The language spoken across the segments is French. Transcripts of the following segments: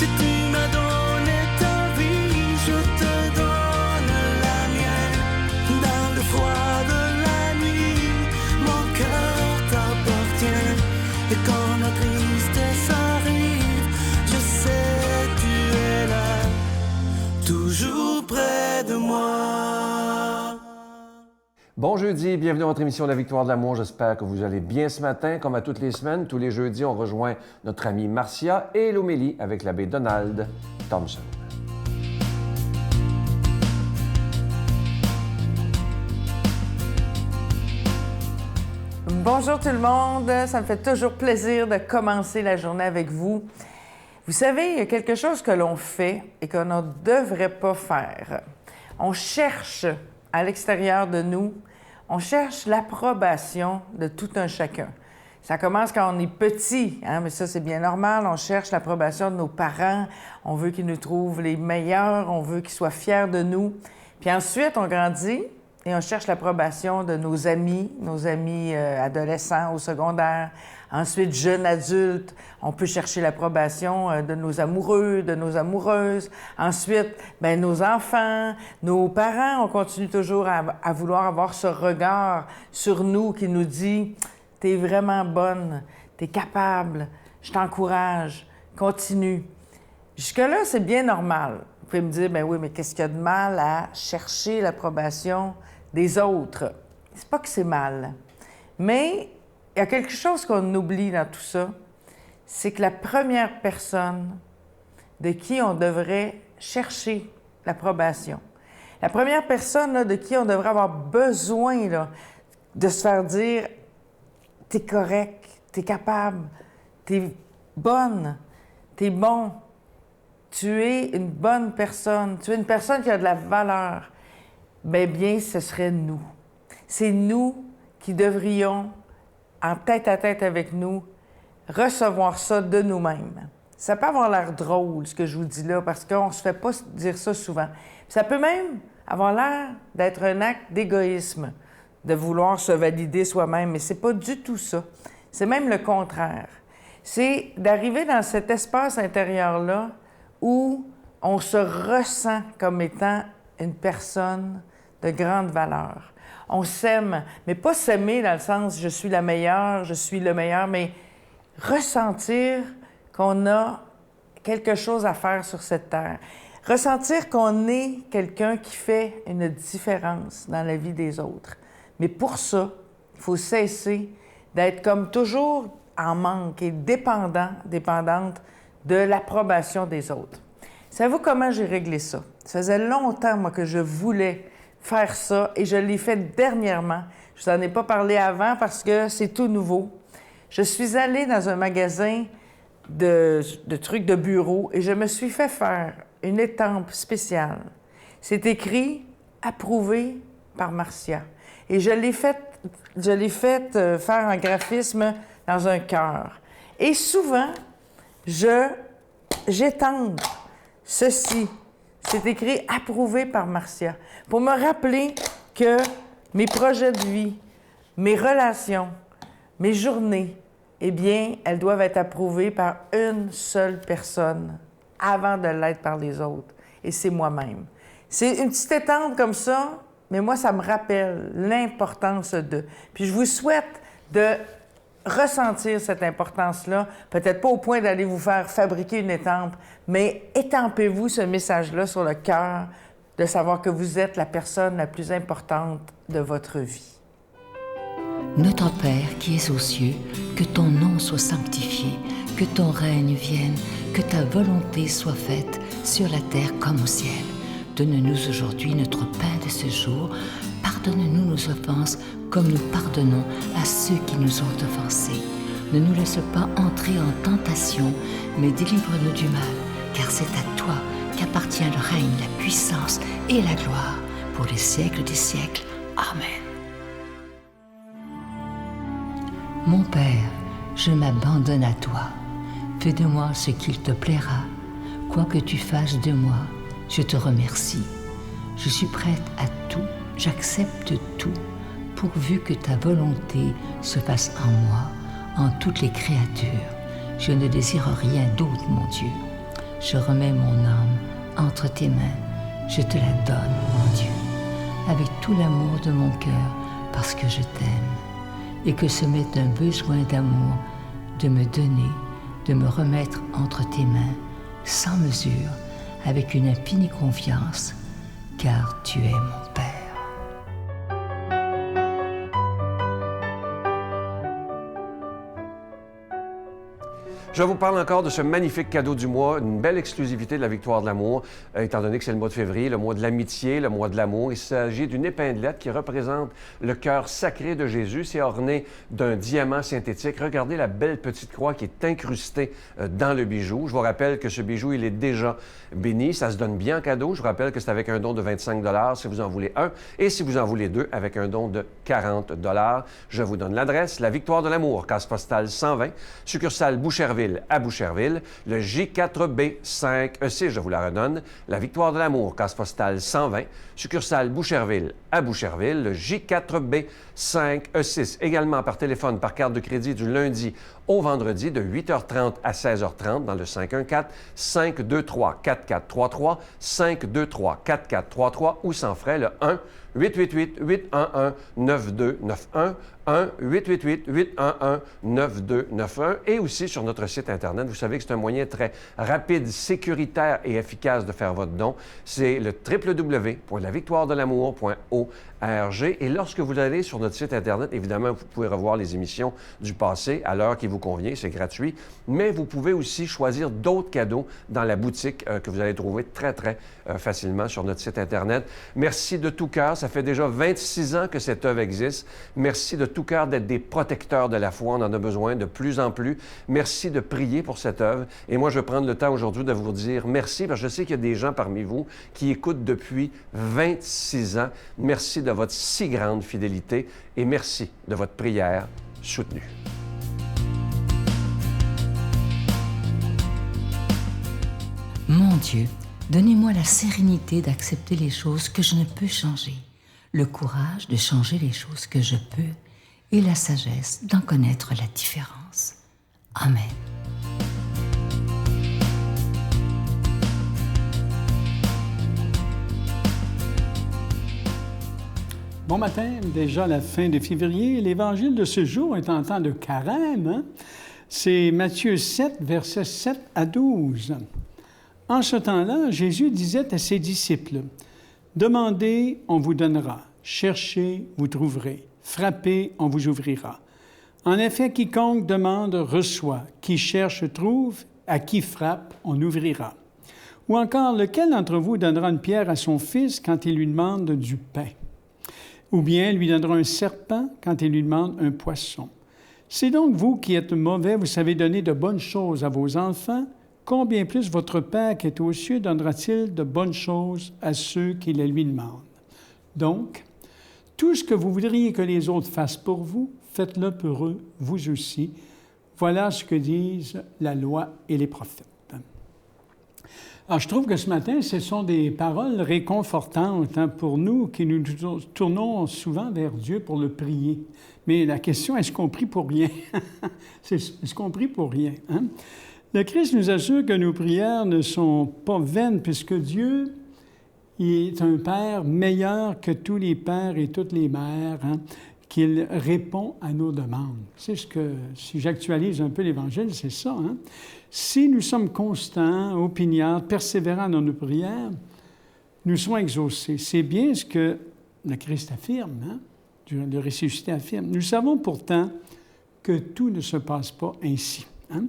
Si tu m'as donné ta vie, je te donne la mienne. Dans le froid de la nuit, mon cœur t'appartient. Et quand la tristesse arrive, je sais tu es là, toujours près de moi. Bon jeudi, bienvenue à votre émission La Victoire de l'amour. J'espère que vous allez bien ce matin. Comme à toutes les semaines, tous les jeudis, on rejoint notre amie Marcia et l'homélie avec l'abbé Donald Thompson. Bonjour tout le monde, ça me fait toujours plaisir de commencer la journée avec vous. Vous savez, il y a quelque chose que l'on fait et qu'on ne devrait pas faire. On cherche à l'extérieur de nous, on cherche l'approbation de tout un chacun. Ça commence quand on est petit, hein, mais ça c'est bien normal, on cherche l'approbation de nos parents, on veut qu'ils nous trouvent les meilleurs, on veut qu'ils soient fiers de nous. Puis ensuite, on grandit et on cherche l'approbation de nos amis adolescents au secondaire. Ensuite, jeunes adultes, on peut chercher l'approbation de nos amoureux, de nos amoureuses. Ensuite, nos enfants, nos parents, on continue toujours à vouloir avoir ce regard sur nous qui nous dit « T'es vraiment bonne, t'es capable, je t'encourage, continue ». Jusque-là, c'est bien normal. Vous pouvez me dire « Ben oui, mais qu'est-ce qu'il y a de mal à chercher l'approbation des autres? » C'est pas que c'est mal, mais il y a quelque chose qu'on oublie dans tout ça, c'est que la première personne de qui on devrait chercher l'approbation, la première personne là, de qui on devrait avoir besoin là, de se faire dire « T'es correct, t'es capable, t'es bonne, t'es bon, tu es une bonne personne, tu es une personne qui a de la valeur », bien, ce serait nous. C'est nous qui devrions en tête-à-tête avec nous, recevoir ça de nous-mêmes. Ça peut avoir l'air drôle, ce que je vous dis là, parce qu'on ne se fait pas dire ça souvent. Ça peut même avoir l'air d'être un acte d'égoïsme, de vouloir se valider soi-même, mais c'est pas du tout ça. C'est même le contraire. C'est d'arriver dans cet espace intérieur-là où on se ressent comme étant une personne de grande valeur. On s'aime, mais pas s'aimer dans le sens « je suis la meilleure, je suis le meilleur », mais ressentir qu'on a quelque chose à faire sur cette terre. Ressentir qu'on est quelqu'un qui fait une différence dans la vie des autres. Mais pour ça, il faut cesser d'être comme toujours en manque et dépendante de l'approbation des autres. Savez-vous comment j'ai réglé ça? Ça faisait longtemps, moi, que je voulais faire ça et je l'ai fait dernièrement. Je vous en ai pas parlé avant parce que c'est tout nouveau. Je suis allée dans un magasin de trucs de bureau et je me suis fait faire une étampe spéciale. C'est écrit « Approuvé par Marcia ». Et je l'ai fait faire un graphisme dans un cœur. Et souvent, j'étampe ceci. C'est écrit « Approuvé par Marcia » pour me rappeler que mes projets de vie, mes relations, mes journées, eh bien, elles doivent être approuvées par une seule personne avant de l'être par les autres. Et c'est moi-même. C'est une petite étampe comme ça, mais moi, ça me rappelle l'importance de. Puis je vous souhaite de ressentir cette importance-là, peut-être pas au point d'aller vous faire fabriquer une étampe, mais étampez-vous ce message-là sur le cœur de savoir que vous êtes la personne la plus importante de votre vie. Notre Père qui es aux cieux, que ton nom soit sanctifié, que ton règne vienne, que ta volonté soit faite sur la terre comme au ciel. Donne-nous aujourd'hui notre pain de ce jour. Pardonne-nous nos offenses comme nous pardonnons à ceux qui nous ont offensés. Ne nous laisse pas entrer en tentation, mais délivre-nous du mal, car c'est à toi qu'appartient le règne, la puissance et la gloire pour les siècles des siècles. Amen. Mon Père, je m'abandonne à toi. Fais de moi ce qu'il te plaira. Quoi que tu fasses de moi, je te remercie. Je suis prête à tout, j'accepte tout, pourvu que ta volonté se fasse en moi, en toutes les créatures. Je ne désire rien d'autre, mon Dieu. Je remets mon âme entre tes mains. Je te la donne, mon Dieu, avec tout l'amour de mon cœur, parce que je t'aime, et que ce m'est un besoin d'amour de me donner, de me remettre entre tes mains, sans mesure, avec une infinie confiance, car tu es mon Père. Je vous parle encore de ce magnifique cadeau du mois, une belle exclusivité de la Victoire de l'amour, étant donné que c'est le mois de février, le mois de l'amitié, le mois de l'amour. Il s'agit d'une épinglette qui représente le cœur sacré de Jésus. C'est orné d'un diamant synthétique. Regardez la belle petite croix qui est incrustée dans le bijou. Je vous rappelle que ce bijou, il est déjà béni. Ça se donne bien en cadeau. Je vous rappelle que c'est avec un don de 25 $ si vous en voulez un. Et si vous en voulez deux, avec un don de 40 $. Je vous donne l'adresse. La Victoire de l'amour, case postale 120, succursale Boucherville à Boucherville, le J4B5E6, je vous la redonne, la Victoire de l'amour, case postale 120, succursale Boucherville à Boucherville, le J4B5E6, également par téléphone, par carte de crédit du lundi au vendredi de 8h30 à 16h30 dans le 514-523-4433, 523-4433 ou sans frais le 1-888-811-9291, 1-888-811-9291 et aussi sur notre site Internet. Vous savez que c'est un moyen très rapide, sécuritaire et efficace de faire votre don. C'est le www.lavictoiredelamour.org et lorsque vous allez sur notre site Internet, évidemment, vous pouvez revoir les émissions du passé à l'heure qui vous convient, c'est gratuit, mais vous pouvez aussi choisir d'autres cadeaux dans la boutique que vous allez trouver très facilement sur notre site Internet. Merci de tout cœur. Ça fait déjà 26 ans que cette œuvre existe. Merci de tout cœur d'être des protecteurs de la foi. On en a besoin de plus en plus. Merci de prier pour cette œuvre. Et moi, je vais prendre le temps aujourd'hui de vous dire merci, parce que je sais qu'il y a des gens parmi vous qui écoutent depuis 26 ans. Merci de votre si grande fidélité et merci de votre prière soutenue. Mon Dieu, donnez-moi la sérénité d'accepter les choses que je ne peux changer, le courage de changer les choses que je peux et la sagesse d'en connaître la différence. Amen. Bon matin, déjà la fin de février. L'évangile de ce jour est en temps de carême. Hein? C'est Matthieu 7, versets 7 à 12. En ce temps-là, Jésus disait à ses disciples, « Demandez, on vous donnera. Cherchez, vous trouverez. Frappez, on vous ouvrira. En effet, quiconque demande, reçoit. Qui cherche, trouve. À qui frappe, on ouvrira. » Ou encore, lequel d'entre vous donnera une pierre à son fils quand il lui demande du pain? Ou bien lui donnera un serpent quand il lui demande un poisson? C'est donc vous qui êtes mauvais, vous savez donner de bonnes choses à vos enfants. Combien plus votre Père qui est aux cieux donnera-t-il de bonnes choses à ceux qui les lui demandent? Donc, tout ce que vous voudriez que les autres fassent pour vous, faites-le pour eux, vous aussi. Voilà ce que disent la loi et les prophètes. Alors, je trouve que ce matin, ce sont des paroles réconfortantes pour nous qui nous tournons souvent vers Dieu pour le prier. Mais la question, est-ce qu'on prie pour rien? Est-ce qu'on prie pour rien? Hein? Le Christ nous assure que nos prières ne sont pas vaines, puisque Dieu est un Père meilleur que tous les pères et toutes les mères, hein, qu'il répond à nos demandes. C'est ce que, si j'actualise un peu l'Évangile, c'est ça. Hein? Si nous sommes constants, opiniâtres, persévérants dans nos prières, nous serons exaucés. C'est bien ce que le Christ affirme, hein? Le ressuscité affirme. Nous savons pourtant que tout ne se passe pas ainsi. Hein?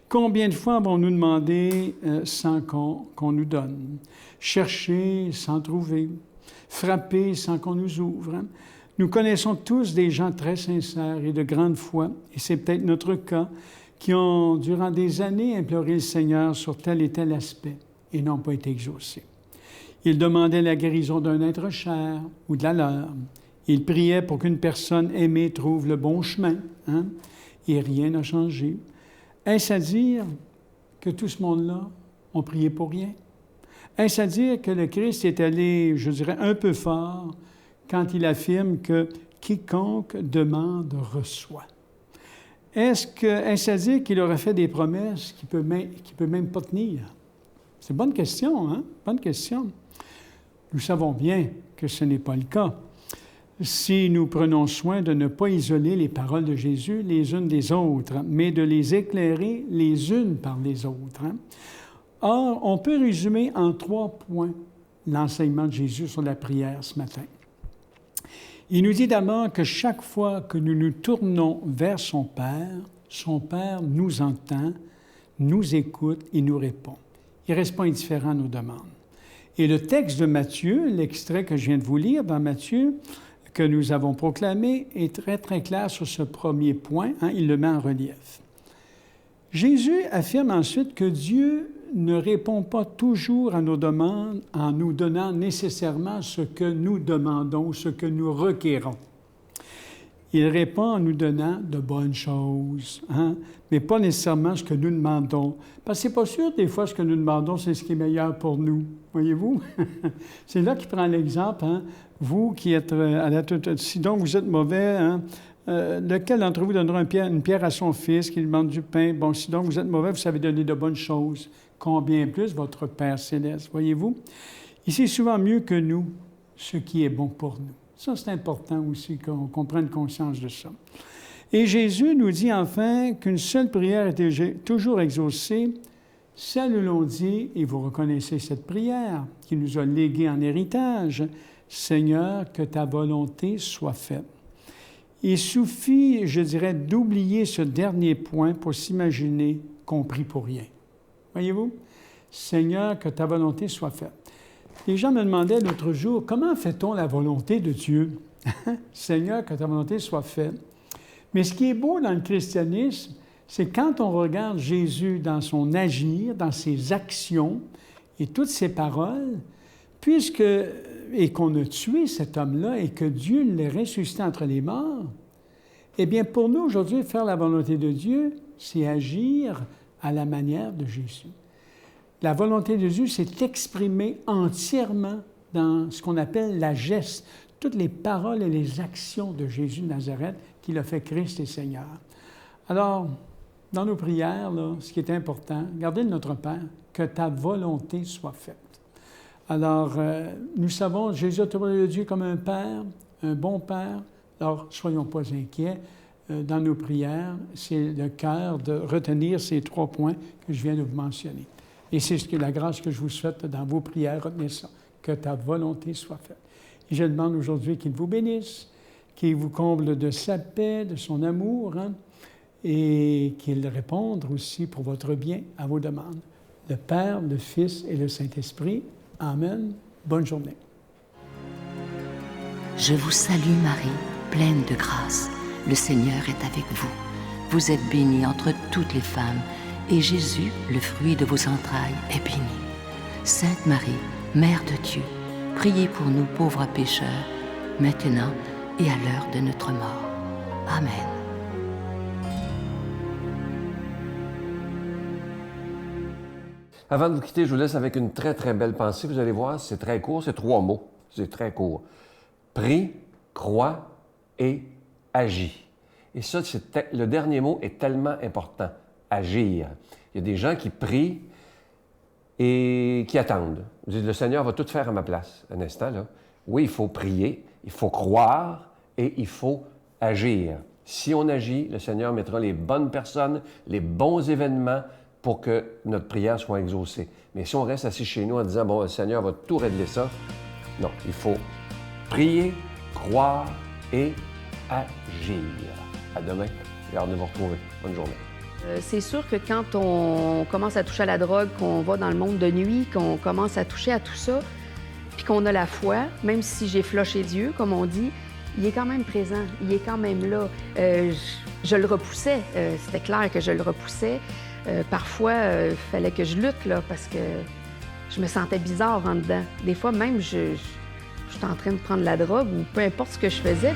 Combien de fois avons-nous demandé sans qu'on nous donne? Chercher sans trouver? Frapper sans qu'on nous ouvre? Hein? Nous connaissons tous des gens très sincères et de grande foi, et c'est peut-être notre cas, qui ont, durant des années, imploré le Seigneur sur tel et tel aspect et n'ont pas été exaucés. Ils demandaient la guérison d'un être cher ou de la leur. Ils priaient pour qu'une personne aimée trouve le bon chemin, hein? Et rien n'a changé. Est-ce à dire que tout ce monde-là ont prié pour rien? Est-ce à dire que le Christ est allé, je dirais, un peu fort quand il affirme que quiconque demande reçoit? Est-ce à dire qu'il aurait fait des promesses qu'il peut même pas tenir? C'est une bonne question, hein? Bonne question. Nous savons bien que ce n'est pas le cas. Si nous prenons soin de ne pas isoler les paroles de Jésus les unes des autres, mais de les éclairer les unes par les autres. Hein? Or, on peut résumer en 3 points l'enseignement de Jésus sur la prière ce matin. Il nous dit d'abord que chaque fois que nous nous tournons vers son Père nous entend, nous écoute et nous répond. Il ne reste pas indifférent à nos demandes. Et le texte de Matthieu, l'extrait que je viens de vous lire dans Matthieu, que nous avons proclamé, est très, très clair sur ce premier point. Hein, il le met en relief. Jésus affirme ensuite que Dieu ne répond pas toujours à nos demandes en nous donnant nécessairement ce que nous demandons, ce que nous requérons. Il répond en nous donnant de bonnes choses, hein? Mais pas nécessairement ce que nous demandons. Parce que c'est pas sûr, des fois, ce que nous demandons, c'est ce qui est meilleur pour nous. Voyez-vous? C'est là qu'il prend l'exemple. Hein? Vous qui êtes à la toute... Si donc vous êtes mauvais, hein? Lequel d'entre vous donnera une pierre à son fils qui lui demande du pain? Bon, si donc vous êtes mauvais, vous savez donner de bonnes choses. Combien plus votre Père céleste, voyez-vous? Il sait souvent mieux que nous ce qui est bon pour nous. Ça, c'est important aussi qu'on prenne conscience de ça. Et Jésus nous dit enfin qu'une seule prière est toujours exaucée, celle où l'on dit, et vous reconnaissez cette prière qui nous a légué en héritage, « Seigneur, que ta volonté soit faite ». Il suffit, je dirais, d'oublier ce dernier point pour s'imaginer qu'on prie pour rien. Voyez-vous? « Seigneur, que ta volonté soit faite ». Les gens me demandaient l'autre jour, comment fait-on la volonté de Dieu? Seigneur, que ta volonté soit faite. Mais ce qui est beau dans le christianisme, c'est quand on regarde Jésus dans son agir, dans ses actions et toutes ses paroles, et qu'on a tué cet homme-là et que Dieu l'a ressuscité entre les morts, eh bien, pour nous, aujourd'hui, faire la volonté de Dieu, c'est agir à la manière de Jésus. La volonté de Dieu s'est exprimée entièrement dans ce qu'on appelle la geste, toutes les paroles et les actions de Jésus de Nazareth qu'il a fait Christ et Seigneur. Alors, dans nos prières, là, ce qui est important, gardez notre Père, que ta volonté soit faite. Alors, nous savons, Jésus a trouvé Dieu comme un Père, un bon Père. Alors, soyons pas inquiets. Dans nos prières, c'est le cœur de retenir ces 3 points que je viens de vous mentionner. Et c'est la grâce que je vous souhaite dans vos prières. Retenez ça, que ta volonté soit faite. Et je demande aujourd'hui qu'il vous bénisse, qu'il vous comble de sa paix, de son amour, hein, et qu'il réponde aussi pour votre bien à vos demandes. Le Père, le Fils et le Saint-Esprit. Amen. Bonne journée. Je vous salue Marie, pleine de grâce. Le Seigneur est avec vous. Vous êtes bénie entre toutes les femmes, et Jésus, le fruit de vos entrailles, est béni. Sainte Marie, Mère de Dieu, priez pour nous pauvres pécheurs, maintenant et à l'heure de notre mort. Amen. Avant de vous quitter, je vous laisse avec une très, très belle pensée. Vous allez voir, c'est très court, c'est 3 mots. C'est très court. Prie, crois et agis. Et ça, le dernier mot est tellement important. Agir. Il y a des gens qui prient et qui attendent. Ils disent, le Seigneur va tout faire à ma place. Un instant, là. Oui, il faut prier, il faut croire et il faut agir. Si on agit, le Seigneur mettra les bonnes personnes, les bons événements pour que notre prière soit exaucée. Mais si on reste assis chez nous en disant, bon, le Seigneur va tout régler ça, non, il faut prier, croire et agir. À demain. J'ai hâte de vous retrouver. Bonne journée. C'est sûr que quand on commence à toucher à la drogue, qu'on va dans le monde de nuit, qu'on commence à toucher à tout ça, puis qu'on a la foi, même si j'ai floché Dieu, comme on dit, il est quand même présent, il est quand même là. Je le repoussais, c'était clair que je le repoussais. Parfois, il fallait que je lutte, là, parce que je me sentais bizarre en dedans. Des fois, même, je suis en train de prendre la drogue ou peu importe ce que je faisais.